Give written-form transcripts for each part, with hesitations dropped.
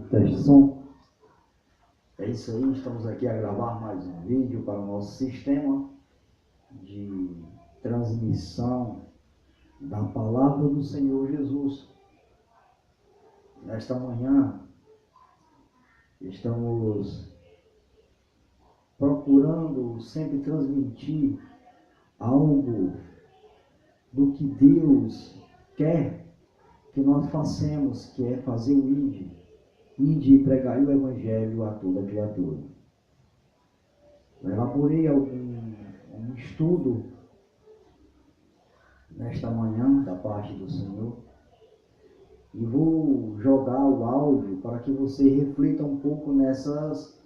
Teste som. É isso aí, estamos aqui a gravar mais um vídeo para o nosso sistema de transmissão da palavra do Senhor Jesus. Nesta manhã, estamos procurando sempre transmitir algo do que Deus quer que nós façamos, que é fazer o ide e pregar o Evangelho a toda criatura. Eu elaborei um estudo nesta manhã da parte do Senhor e vou jogar o áudio para que você reflita um pouco nessas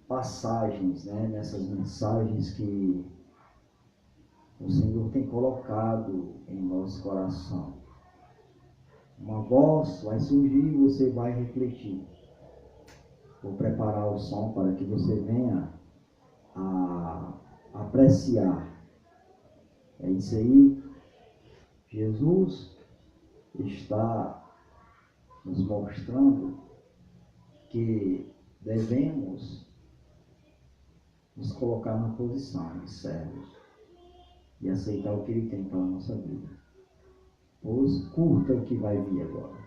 passagens, nessas mensagens que o Senhor tem colocado em nosso coração. Uma voz vai surgir e você vai refletir. Vou preparar o som para que você venha a apreciar. É isso aí. Jesus está nos mostrando que devemos nos colocar na posição de servos e aceitar o que Ele tem para a nossa vida. Pois curta o que vai vir agora.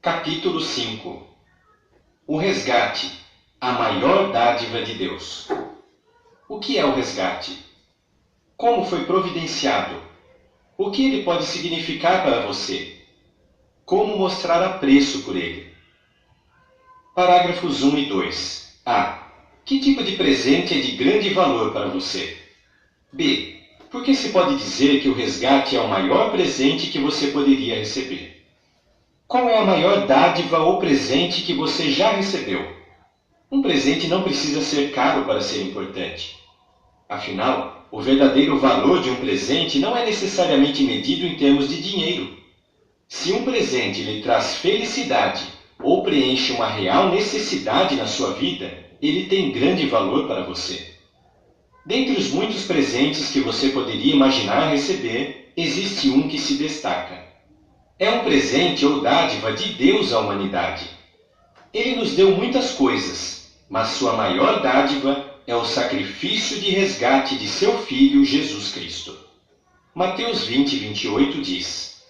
Capítulo 5. O resgate, a maior dádiva de Deus. O que é o resgate? Como foi providenciado? O que ele pode significar para você? Como mostrar apreço por ele? Parágrafos 1 e 2. A. Que tipo de presente é de grande valor para você? B. Por que se pode dizer que o resgate é o maior presente que você poderia receber? Qual é a maior dádiva ou presente que você já recebeu? Um presente não precisa ser caro para ser importante. Afinal, o verdadeiro valor de um presente não é necessariamente medido em termos de dinheiro. Se um presente lhe traz felicidade ou preenche uma real necessidade na sua vida, ele tem grande valor para você. Dentre os muitos presentes que você poderia imaginar receber, existe um que se destaca. É um presente ou dádiva de Deus à humanidade. Ele nos deu muitas coisas, mas sua maior dádiva é o sacrifício de resgate de seu Filho Jesus Cristo. Mateus 20, 28 diz: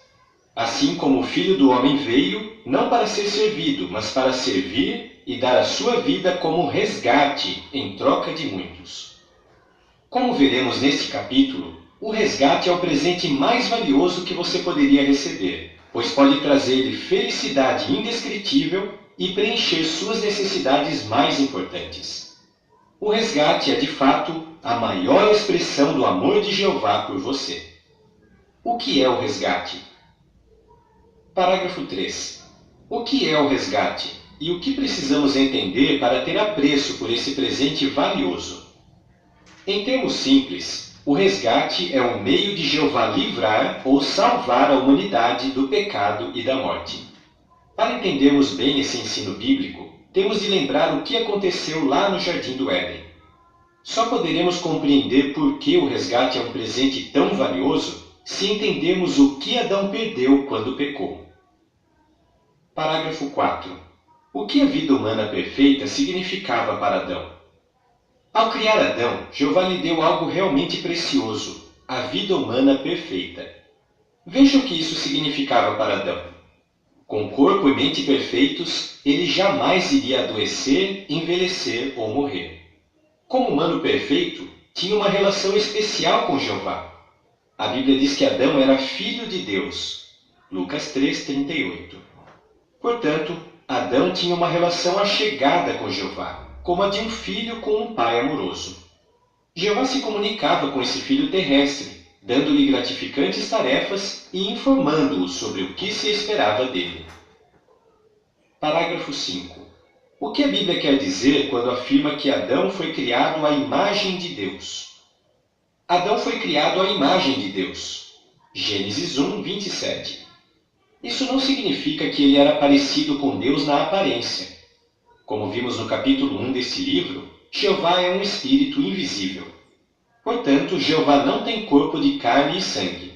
Assim como o Filho do Homem veio, não para ser servido, mas para servir e dar a sua vida como resgate em troca de muitos. Como veremos neste capítulo, o resgate é o presente mais valioso que você poderia receber, pois pode trazer-lhe felicidade indescritível e preencher suas necessidades mais importantes. O resgate é, de fato, a maior expressão do amor de Jeová por você. O que é o resgate? Parágrafo 3. O que é o resgate e o que precisamos entender para ter apreço por esse presente valioso? Em termos simples, o resgate é um meio de Jeová livrar ou salvar a humanidade do pecado e da morte. Para entendermos bem esse ensino bíblico, temos de lembrar o que aconteceu lá no Jardim do Éden. Só poderemos compreender por que o resgate é um presente tão valioso se entendermos o que Adão perdeu quando pecou. Parágrafo 4. O que a vida humana perfeita significava para Adão? Ao criar Adão, Jeová lhe deu algo realmente precioso, a vida humana perfeita. Veja o que isso significava para Adão. Com corpo e mente perfeitos, ele jamais iria adoecer, envelhecer ou morrer. Como humano perfeito, tinha uma relação especial com Jeová. A Bíblia diz que Adão era filho de Deus. Lucas 3:38. Portanto, Adão tinha uma relação achegada com Jeová, como a de um filho com um pai amoroso. Jeová se comunicava com esse filho terrestre, dando-lhe gratificantes tarefas e informando-o sobre o que se esperava dele. Parágrafo 5. O que a Bíblia quer dizer quando afirma que Adão foi criado à imagem de Deus? Adão foi criado à imagem de Deus. Gênesis 1:27. Isso não significa que ele era parecido com Deus na aparência. Como vimos no capítulo 1 deste livro, Jeová é um espírito invisível. Portanto, Jeová não tem corpo de carne e sangue.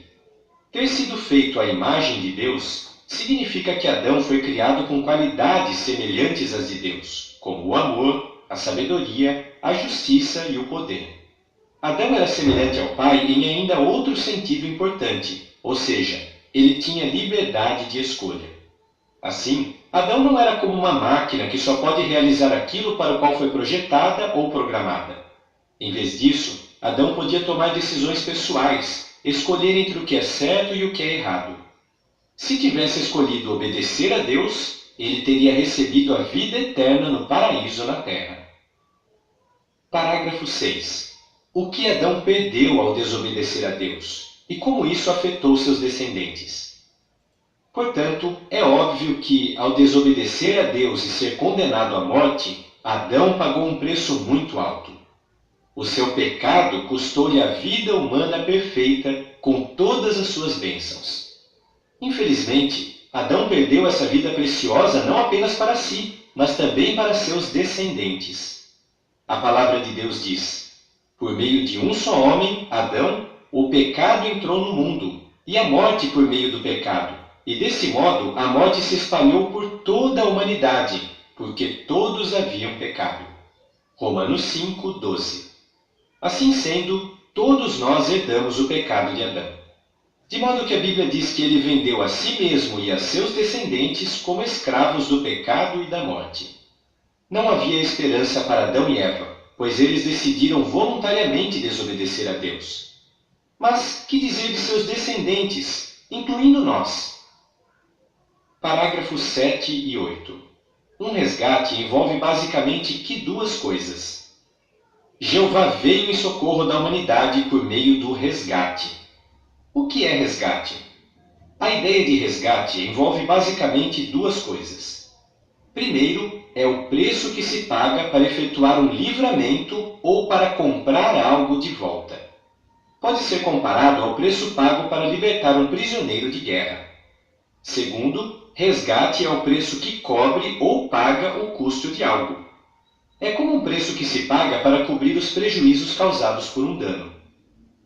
Ter sido feito à imagem de Deus significa que Adão foi criado com qualidades semelhantes às de Deus, como o amor, a sabedoria, a justiça e o poder. Adão era semelhante ao Pai em ainda outro sentido importante, ou seja, ele tinha liberdade de escolha. Assim, Adão não era como uma máquina que só pode realizar aquilo para o qual foi projetada ou programada. Em vez disso, Adão podia tomar decisões pessoais, escolher entre o que é certo e o que é errado. Se tivesse escolhido obedecer a Deus, ele teria recebido a vida eterna no paraíso na terra. Parágrafo 6. O que Adão perdeu ao desobedecer a Deus? E como isso afetou seus descendentes? Portanto, é óbvio que, ao desobedecer a Deus e ser condenado à morte, Adão pagou um preço muito alto. O seu pecado custou-lhe a vida humana perfeita com todas as suas bênçãos. Infelizmente, Adão perdeu essa vida preciosa não apenas para si, mas também para seus descendentes. A palavra de Deus diz: por meio de um só homem, Adão, o pecado entrou no mundo, e a morte por meio do pecado. E desse modo, a morte se espalhou por toda a humanidade, porque todos haviam pecado. Romanos 5:12. Assim sendo, todos nós herdamos o pecado de Adão. De modo que a Bíblia diz que ele vendeu a si mesmo e a seus descendentes como escravos do pecado e da morte. Não havia esperança para Adão e Eva, pois eles decidiram voluntariamente desobedecer a Deus. Mas que dizer de seus descendentes, incluindo nós? Parágrafos 7 e 8. Um resgate envolve basicamente que duas coisas. Jeová veio em socorro da humanidade por meio do resgate. O que é resgate? A ideia de resgate envolve basicamente duas coisas. Primeiro, é o preço que se paga para efetuar um livramento ou para comprar algo de volta. Pode ser comparado ao preço pago para libertar um prisioneiro de guerra. Segundo, resgate é o preço que cobre ou paga o custo de algo. É como um preço que se paga para cobrir os prejuízos causados por um dano.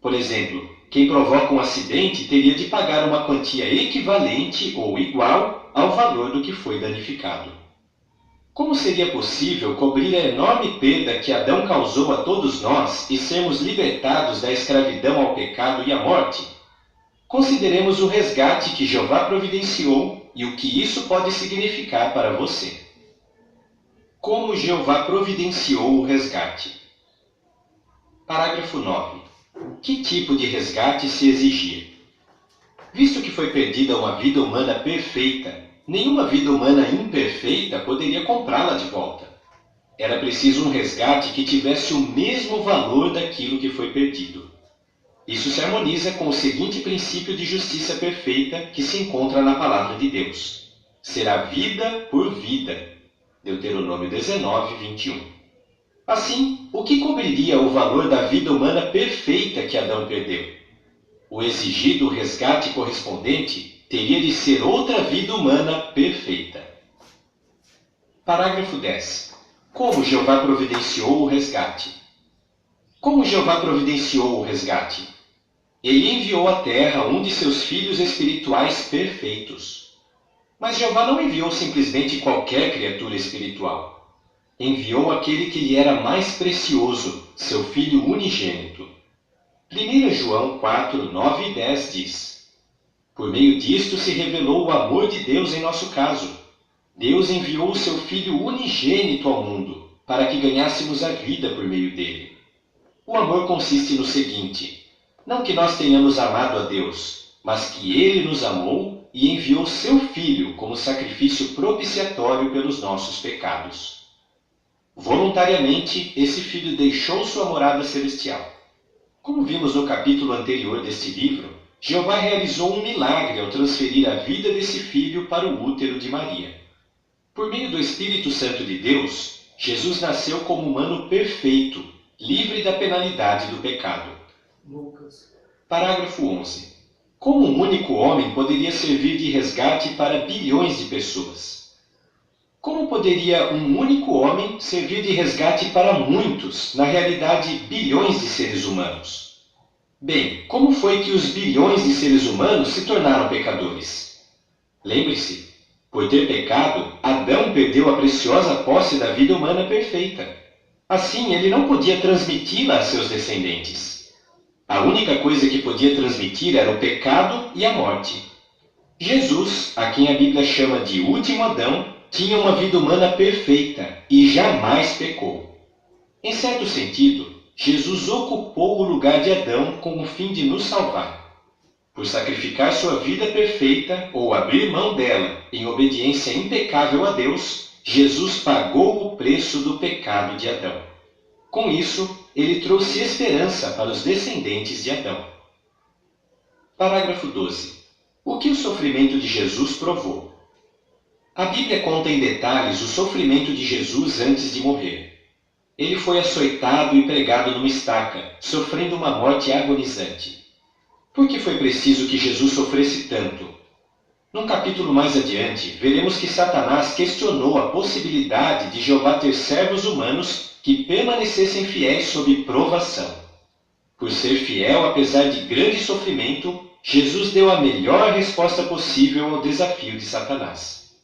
Por exemplo, quem provoca um acidente teria de pagar uma quantia equivalente ou igual ao valor do que foi danificado. Como seria possível cobrir a enorme perda que Adão causou a todos nós e sermos libertados da escravidão ao pecado e à morte? Consideremos o resgate que Jeová providenciou e o que isso pode significar para você. Como Jeová providenciou o resgate? Parágrafo 9. Que tipo de resgate se exigia? Visto que foi perdida uma vida humana perfeita, nenhuma vida humana imperfeita poderia comprá-la de volta. Era preciso um resgate que tivesse o mesmo valor daquilo que foi perdido. Isso se harmoniza com o seguinte princípio de justiça perfeita que se encontra na palavra de Deus: será vida por vida. Deuteronômio 19:21. Assim, o que cobriria o valor da vida humana perfeita que Adão perdeu? O exigido resgate correspondente teria de ser outra vida humana perfeita. Parágrafo 10. Como Jeová providenciou o resgate? Como Jeová providenciou o resgate? Ele enviou à terra um de seus filhos espirituais perfeitos. Mas Jeová não enviou simplesmente qualquer criatura espiritual. Enviou aquele que lhe era mais precioso, seu Filho unigênito. 1 João 4, 9 e 10 diz: Por meio disto se revelou o amor de Deus em nosso caso. Deus enviou o seu Filho unigênito ao mundo, para que ganhássemos a vida por meio dele. O amor consiste no seguinte: não que nós tenhamos amado a Deus, mas que ele nos amou e enviou seu Filho como sacrifício propiciatório pelos nossos pecados. Voluntariamente, esse Filho deixou sua morada celestial. Como vimos no capítulo anterior deste livro, Jeová realizou um milagre ao transferir a vida desse filho para o útero de Maria. Por meio do Espírito Santo de Deus, Jesus nasceu como humano perfeito, livre da penalidade do pecado. Parágrafo 11. Como um único homem poderia servir de resgate para bilhões de pessoas? Como poderia um único homem servir de resgate para muitos, na realidade bilhões de seres humanos? Bem, como foi que os bilhões de seres humanos se tornaram pecadores? Lembre-se, por ter pecado, Adão perdeu a preciosa posse da vida humana perfeita. Assim, ele não podia transmiti-la a seus descendentes. A única coisa que podia transmitir era o pecado e a morte. Jesus, a quem a Bíblia chama de último Adão, tinha uma vida humana perfeita e jamais pecou. Em certo sentido, Jesus ocupou o lugar de Adão com o fim de nos salvar. Por sacrificar sua vida perfeita ou abrir mão dela em obediência impecável a Deus, Jesus pagou o preço do pecado de Adão. Com isso, ele trouxe esperança para os descendentes de Adão. Parágrafo 12. O que o sofrimento de Jesus provou? A Bíblia conta em detalhes o sofrimento de Jesus antes de morrer. Ele foi açoitado e pregado numa estaca, sofrendo uma morte agonizante. Por que foi preciso que Jesus sofresse tanto? Num capítulo mais adiante, veremos que Satanás questionou a possibilidade de Jeová ter servos humanos que permanecessem fiéis sob provação. Por ser fiel apesar de grande sofrimento, Jesus deu a melhor resposta possível ao desafio de Satanás.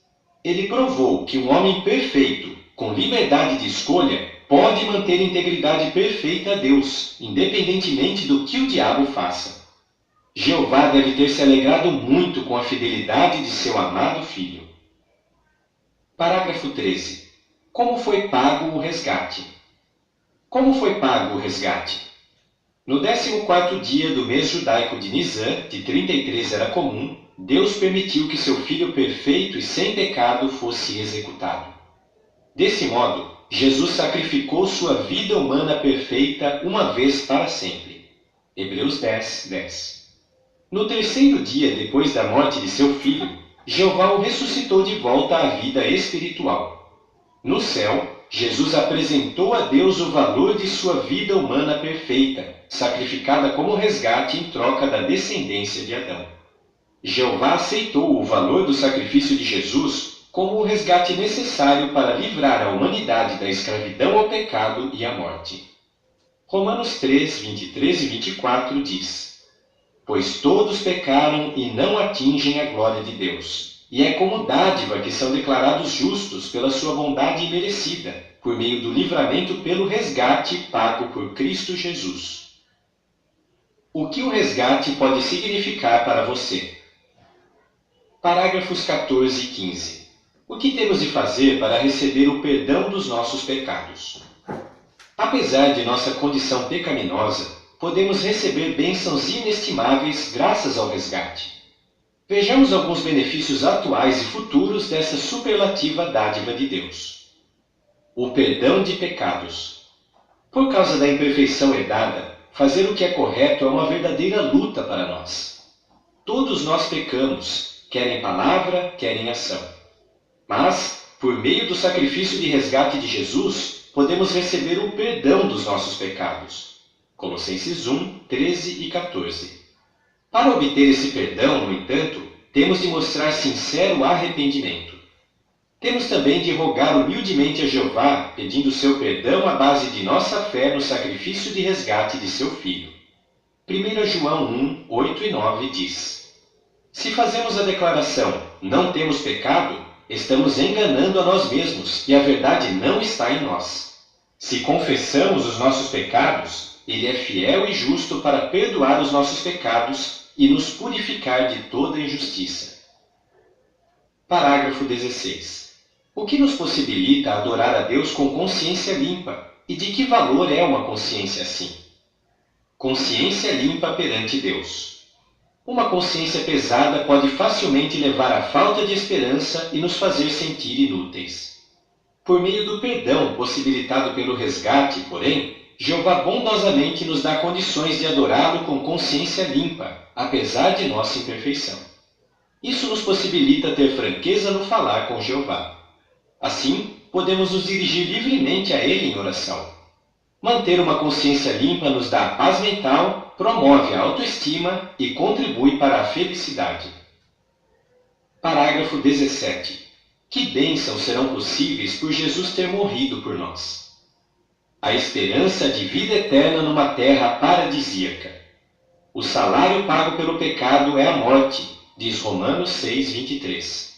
Ele provou que um homem perfeito, com liberdade de escolha, pode manter integridade perfeita a Deus, independentemente do que o diabo faça. Jeová deve ter se alegrado muito com a fidelidade de seu amado filho. Parágrafo 13. Como foi pago o resgate? Como foi pago o resgate? No 14º dia do mês judaico de Nisan, de 33 era comum, Deus permitiu que seu filho perfeito e sem pecado fosse executado. Desse modo, Jesus sacrificou sua vida humana perfeita uma vez para sempre. Hebreus 10, 10. No 3º dia depois da morte de seu filho, Jeová o ressuscitou de volta à vida espiritual. No céu, Jesus apresentou a Deus o valor de sua vida humana perfeita, sacrificada como resgate em troca da descendência de Adão. Jeová aceitou o valor do sacrifício de Jesus como o resgate necessário para livrar a humanidade da escravidão ao pecado e à morte. Romanos 3, 23 e 24 diz: Pois todos pecaram e não atingem a glória de Deus, e é como dádiva que são declarados justos pela sua bondade imerecida, por meio do livramento pelo resgate pago por Cristo Jesus. O que o resgate pode significar para você? Parágrafos 14 e 15. O que temos de fazer para receber o perdão dos nossos pecados? Apesar de nossa condição pecaminosa, podemos receber bênçãos inestimáveis graças ao resgate. Vejamos alguns benefícios atuais e futuros dessa superlativa dádiva de Deus. O perdão de pecados. Por causa da imperfeição herdada, fazer o que é correto é uma verdadeira luta para nós. Todos nós pecamos, quer em palavra, quer em ação. Mas, por meio do sacrifício de resgate de Jesus, podemos receber o perdão dos nossos pecados. Colossenses 1, 13 e 14. Para obter esse perdão, no entanto, temos de mostrar sincero arrependimento. Temos também de rogar humildemente a Jeová, pedindo seu perdão à base de nossa fé no sacrifício de resgate de seu Filho. 1 João 1, 8 e 9 diz: Se fazemos a declaração, não temos pecado, estamos enganando a nós mesmos e a verdade não está em nós. Se confessamos os nossos pecados, Ele é fiel e justo para perdoar os nossos pecados e nos purificar de toda injustiça. Parágrafo 16. O que nos possibilita adorar a Deus com consciência limpa? E de que valor é uma consciência assim? Consciência limpa perante Deus. Uma consciência pesada pode facilmente levar à falta de esperança e nos fazer sentir inúteis. Por meio do perdão possibilitado pelo resgate, porém, Jeová bondosamente nos dá condições de adorá-lo com consciência limpa, apesar de nossa imperfeição. Isso nos possibilita ter franqueza no falar com Jeová. Assim, podemos nos dirigir livremente a Ele em oração. Manter uma consciência limpa nos dá paz mental, promove a autoestima e contribui para a felicidade. Parágrafo 17. Que bênçãos serão possíveis por Jesus ter morrido por nós? A esperança de vida eterna numa terra paradisíaca. O salário pago pelo pecado é a morte, diz Romanos 6:23.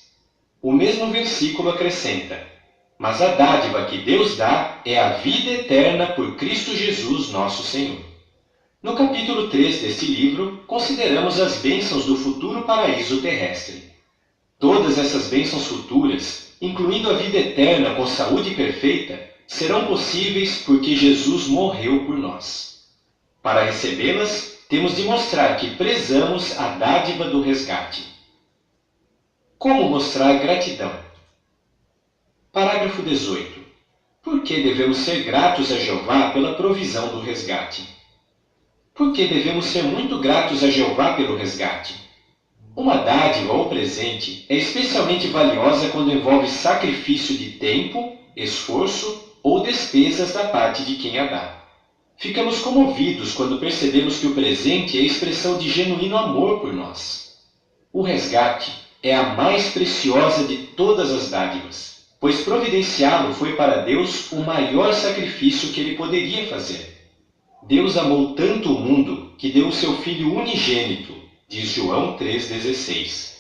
O mesmo versículo acrescenta: mas a dádiva que Deus dá é a vida eterna por Cristo Jesus, nosso Senhor. No capítulo 3 deste livro, consideramos as bênçãos do futuro paraíso terrestre. Todas essas bênçãos futuras, incluindo a vida eterna com saúde perfeita, serão possíveis porque Jesus morreu por nós. Para recebê-las, temos de mostrar que prezamos a dádiva do resgate. Como mostrar gratidão? Parágrafo 18. Por que devemos ser gratos a Jeová pela provisão do resgate? Por que devemos ser muito gratos a Jeová pelo resgate? Uma dádiva ou presente é especialmente valiosa quando envolve sacrifício de tempo, esforço ou despesas da parte de quem a dá. Ficamos comovidos quando percebemos que o presente é expressão de genuíno amor por nós. O resgate é a mais preciosa de todas as dádivas, pois providenciá-lo foi para Deus o maior sacrifício que ele poderia fazer. Deus amou tanto o mundo que deu o seu Filho unigênito, diz João 3,16.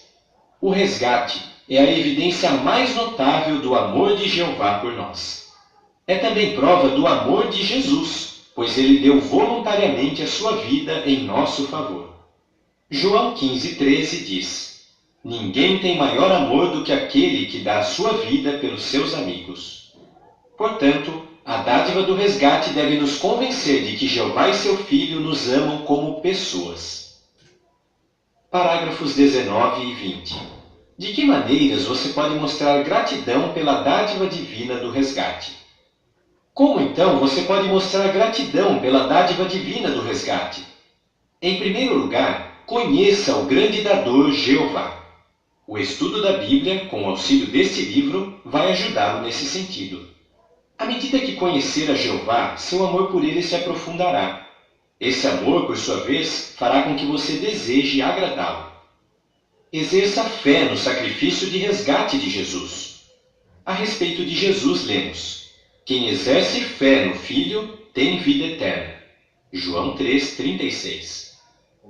O resgate é a evidência mais notável do amor de Jeová por nós. É também prova do amor de Jesus, pois ele deu voluntariamente a sua vida em nosso favor. João 15,13 diz: ninguém tem maior amor do que aquele que dá a sua vida pelos seus amigos. Portanto, a dádiva do resgate deve nos convencer de que Jeová e seu Filho nos amam como pessoas. Parágrafos 19 e 20. De que maneiras você pode mostrar gratidão pela dádiva divina do resgate? Como então você pode mostrar gratidão pela dádiva divina do resgate? Em primeiro lugar, conheça o grande dador Jeová. O estudo da Bíblia, com o auxílio deste livro, vai ajudá-lo nesse sentido. À medida que conhecer a Jeová, seu amor por ele se aprofundará. Esse amor, por sua vez, fará com que você deseje agradá-lo. Exerça fé no sacrifício de resgate de Jesus. A respeito de Jesus, lemos: quem exerce fé no Filho tem vida eterna. João 3,36.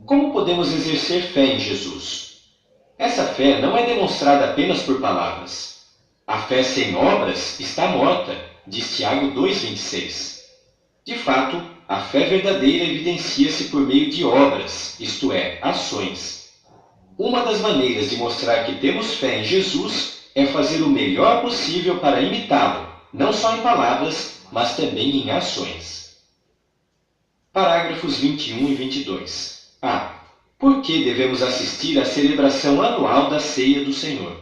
Como podemos exercer fé em Jesus? Essa fé não é demonstrada apenas por palavras. A fé sem obras está morta, diz Tiago 2,26. De fato, a fé verdadeira evidencia-se por meio de obras, isto é, ações. Uma das maneiras de mostrar que temos fé em Jesus é fazer o melhor possível para imitá-lo, não só em palavras, mas também em ações. Parágrafos 21 e 22. A. Por que devemos assistir à celebração anual da Ceia do Senhor?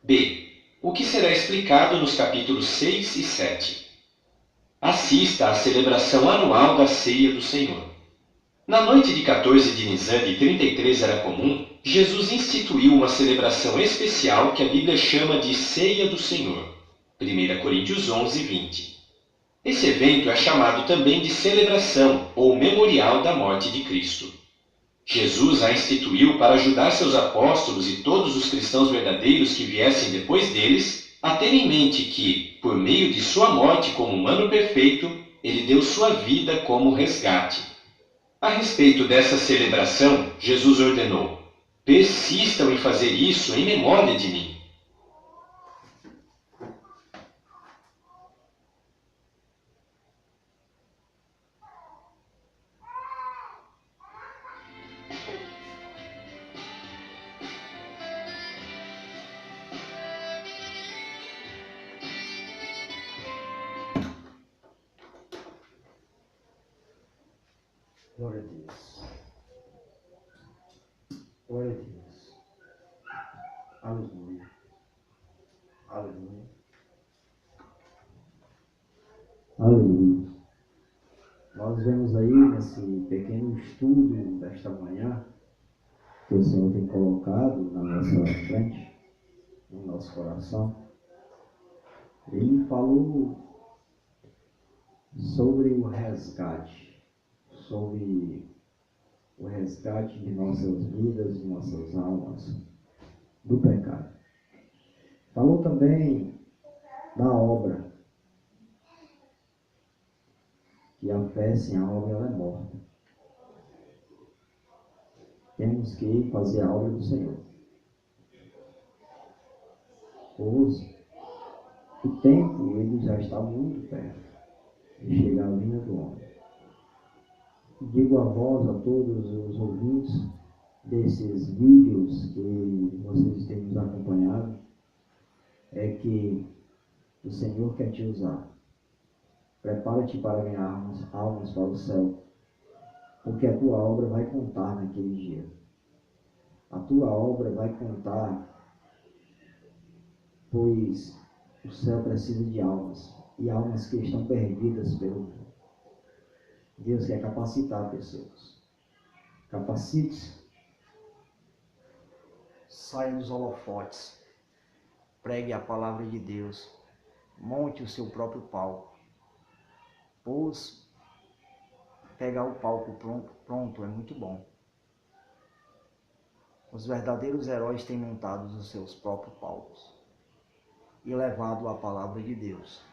B. O que será explicado nos capítulos 6 e 7. Assista à celebração anual da Ceia do Senhor. Na noite de 14 de Nisan de 33 era comum, Jesus instituiu uma celebração especial que a Bíblia chama de Ceia do Senhor. 1 Coríntios 11:20. Esse evento é chamado também de celebração ou memorial da morte de Cristo. Jesus a instituiu para ajudar seus apóstolos e todos os cristãos verdadeiros que viessem depois deles a ter em mente que, por meio de sua morte como humano perfeito, ele deu sua vida como resgate. A respeito dessa celebração, Jesus ordenou: persistam em fazer isso em memória de mim. Glória a Deus. Glória a Deus. Aleluia. Aleluia. Aleluia. Nós vemos aí nesse pequeno estudo desta manhã que o Senhor tem colocado na nossa frente, no nosso coração. Ele falou sobre o resgate, sobre o resgate de nossas vidas, de nossas almas, do pecado. Falou também da obra, que a fé sem a obra ela é morta. Temos que fazer a obra do Senhor. Pois o tempo ele já está muito perto de chegar a vinda do homem. Digo a vós, a todos os ouvintes desses vídeos que vocês têm nos acompanhado, é que o Senhor quer te usar. Prepara-te para ganhar almas para o céu, porque a tua obra vai contar naquele dia. A tua obra vai contar, pois o céu precisa de almas, e almas que estão perdidas pelo mundo. Deus quer capacitar pessoas. Capacite-se. Saia dos holofotes. Pregue a palavra de Deus. Monte o seu próprio palco. Pois pegar o palco pronto é muito bom. Os verdadeiros heróis têm montado os seus próprios palcos e levado a palavra de Deus.